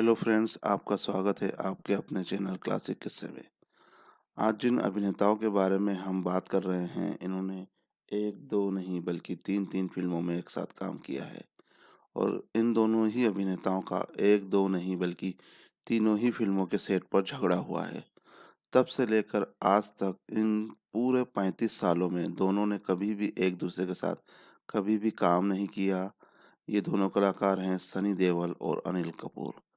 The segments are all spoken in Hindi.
हेलो फ्रेंड्स, आपका स्वागत है आपके अपने चैनल क्लासिक किस्से में। आज जिन अभिनेताओं के बारे में हम बात कर रहे हैं, इन्होंने एक दो नहीं बल्कि तीन तीन फिल्मों में एक साथ काम किया है। और इन दोनों ही अभिनेताओं का एक दो नहीं बल्कि तीनों ही फिल्मों के सेट पर झगड़ा हुआ है। तब से लेकर आज तक इन पूरे 35 सालों में दोनों ने कभी भी एक दूसरे के साथ कभी भी काम नहीं किया। ये दोनों कलाकार हैं सनी देओल और अनिल कपूर।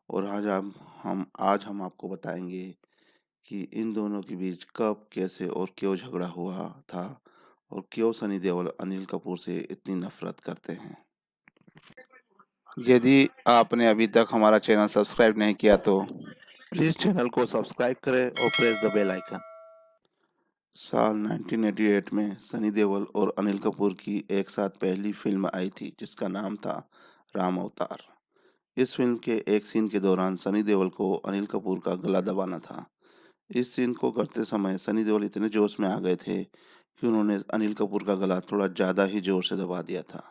और आज हम आपको बताएंगे कि इन दोनों के बीच कब, कैसे और क्यों झगड़ा हुआ था और क्यों सनी देओल अनिल कपूर से इतनी नफरत करते हैं। यदि आपने अभी तक हमारा चैनल सब्सक्राइब नहीं किया तो प्लीज़ चैनल को सब्सक्राइब करें और प्रेस द बेल आइकन। साल 1988 में सनी देओल और अनिल कपूर की एक साथ पहली फिल्म आई थी जिसका नाम था राम अवतार। इस फिल्म के एक सीन के दौरान सनी देओल को अनिल कपूर का गला दबाना था। इस सीन को करते समय सनी देओल इतने जोश में आ गए थे कि उन्होंने अनिल कपूर का गला थोड़ा ज़्यादा ही जोर से दबा दिया था।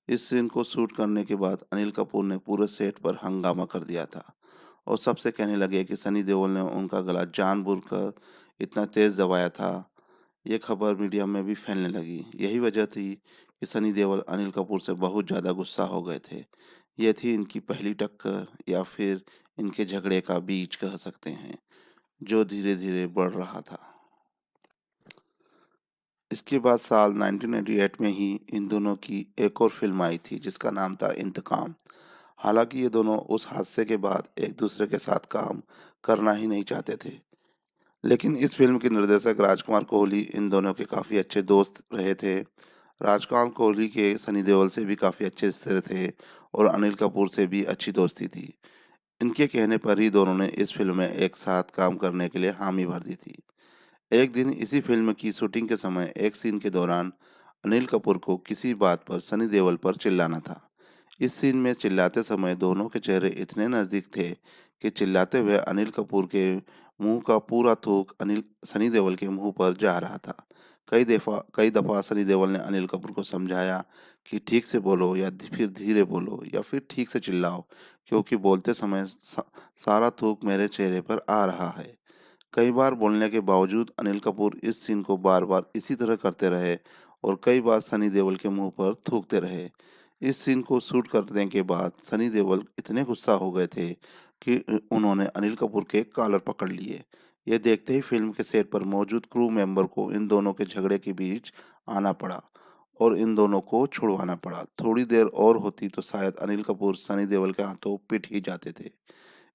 इस सीन को शूट करने के बाद अनिल कपूर ने पूरे सेट पर हंगामा कर दिया था और सबसे कहने लगे कि सनी देओल ने उनका गला जानबूझकर इतना तेज़ दबाया था। ये खबर मीडिया में भी फैलने लगी। यही वजह थी कि सनी देओल अनिल कपूर से बहुत ज़्यादा गुस्सा हो गए थे। ये थी इनकी पहली टक्कर या फिर इनके झगड़े का बीज कह सकते हैं, जो धीरे धीरे बढ़ रहा था। इसके बाद साल 1998 में ही इन दोनों की एक और फिल्म आई थी जिसका नाम था इंतकाम। हालांकि ये दोनों उस हादसे के बाद एक दूसरे के साथ काम करना ही नहीं चाहते थे, लेकिन इस फिल्म के निर्देशक राजकुमार कोहली इन दोनों के काफ़ी अच्छे दोस्त रहे थे। राजकुमार कोहली के सनी देओल से भी काफ़ी अच्छे रिश्ते थे और अनिल कपूर से भी अच्छी दोस्ती थी। इनके कहने पर ही दोनों ने इस फिल्म में एक साथ काम करने के लिए हामी भर दी थी। एक दिन इसी फिल्म की शूटिंग के समय एक सीन के दौरान अनिल कपूर को किसी बात पर सनी देओल पर चिल्लाना था। इस सीन में चिल्लाते समय दोनों के चेहरे इतने नज़दीक थे कि चिल्लाते हुए अनिल कपूर के मुंह का पूरा थूक अनिल सनी देओल के मुंह पर जा रहा था। कई दफ़ा सनी देओल ने अनिल कपूर को समझाया कि ठीक से बोलो या फिर धीरे बोलो या फिर ठीक से चिल्लाओ, क्योंकि बोलते समय सारा थूक मेरे चेहरे पर आ रहा है। कई बार बोलने के बावजूद अनिल कपूर इस सीन को बार बार इसी तरह करते रहे और कई बार सनी देओल के मुंह पर थूकते रहे। इस सीन को शूट करने के बाद सनी देओल इतने गुस्सा हो गए थे कि उन्होंने अनिल कपूर के कॉलर पकड़ लिए। ये देखते ही फिल्म के सेट पर मौजूद क्रू मेंबर को इन दोनों के झगड़े के बीच आना पड़ा और इन दोनों को छुड़वाना पड़ा। थोड़ी देर और होती तो शायद अनिल कपूर सनी देओल के हाथों पिट ही जाते थे।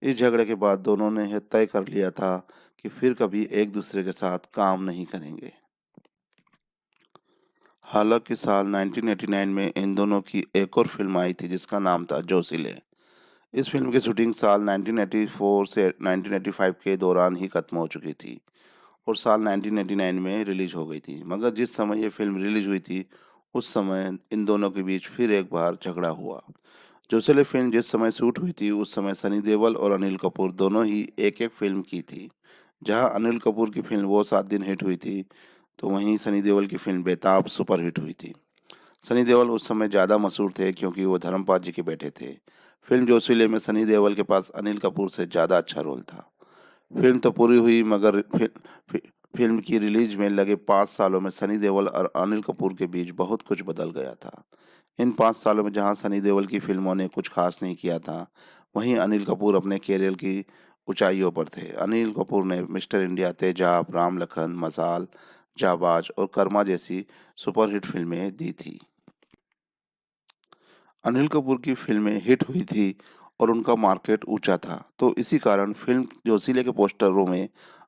इस झगड़े के बाद दोनों ने यह तय कर लिया था कि फिर कभी एक दूसरे के साथ काम नहीं करेंगे। हालांकि साल 1989 में इन दोनों की एक और फिल्म आई थी जिसका नाम था जोशीले। इस फिल्म की शूटिंग साल 1984 से 1985 के दौरान ही खत्म हो चुकी थी और साल 1989 में रिलीज हो गई थी। मगर जिस समय ये फिल्म रिलीज हुई थी उस समय इन दोनों के बीच फिर एक बार झगड़ा हुआ। जोशीले फिल्म जिस समय शूट हुई थी उस समय सनी देओल और अनिल कपूर दोनों ही एक एक फिल्म की थी। जहां अनिल कपूर की फिल्म वो 7 दिन हिट हुई थी, तो वहीं सनी देओल की फिल्म बेताब सुपर हिट हुई थी। सनी देओल उस समय ज़्यादा मशहूर थे क्योंकि वो धर्मपाल जी के बेटे थे। फिल्म जोशीले में सनी देओल के पास अनिल कपूर से ज़्यादा अच्छा रोल था। फिल्म तो पूरी हुई मगर फिल्म की रिलीज में लगे 5 सालों में सनी देओल और अनिल कपूर के बीच बहुत कुछ बदल गया था। इन 5 सालों में जहां सनी देओल की फिल्मों ने कुछ खास नहीं किया था, वहीं अनिल कपूर अपने कैरियर की ऊंचाइयों पर थे। अनिल कपूर ने मिस्टर इंडिया, तेजाब, राम लखन, मसाल, जाबाज और कर्मा जैसी सुपरहिट फिल्में दी थी। अनिल कपूर की फिल्में हिट हुई थी और उनका मार्केट ऊंचा था, तो इसी कारण फिल्म जोशीले के पोस्टरों में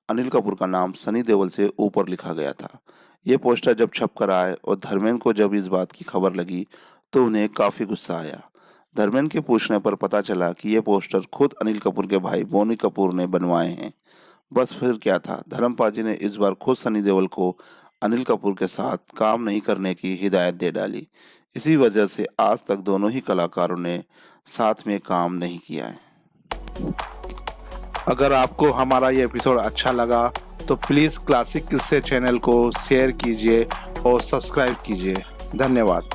अनिल कपूर का नाम सनी देओल से ऊपर लिखा गया था। ये पोस्टर जब छप कर आए और धर्मेंद्र को जब इस बात की खबर लगी तो उन्हें काफ़ी गुस्सा आया। धर्मेंद्र के पूछने पर पता चला कि ये पोस्टर खुद अनिल कपूर के भाई बोनी कपूर ने बनवाए हैं। बस फिर क्या था, धर्मपाल जी ने इस बार खुद सनी देओल को अनिल कपूर के साथ काम नहीं करने की हिदायत दे डाली। इसी वजह से आज तक दोनों ही कलाकारों ने साथ में काम नहीं किया है। अगर आपको हमारा ये एपिसोड अच्छा लगा तो प्लीज़ क्लासिक किस्से चैनल को शेयर कीजिए और सब्सक्राइब कीजिए। धन्यवाद।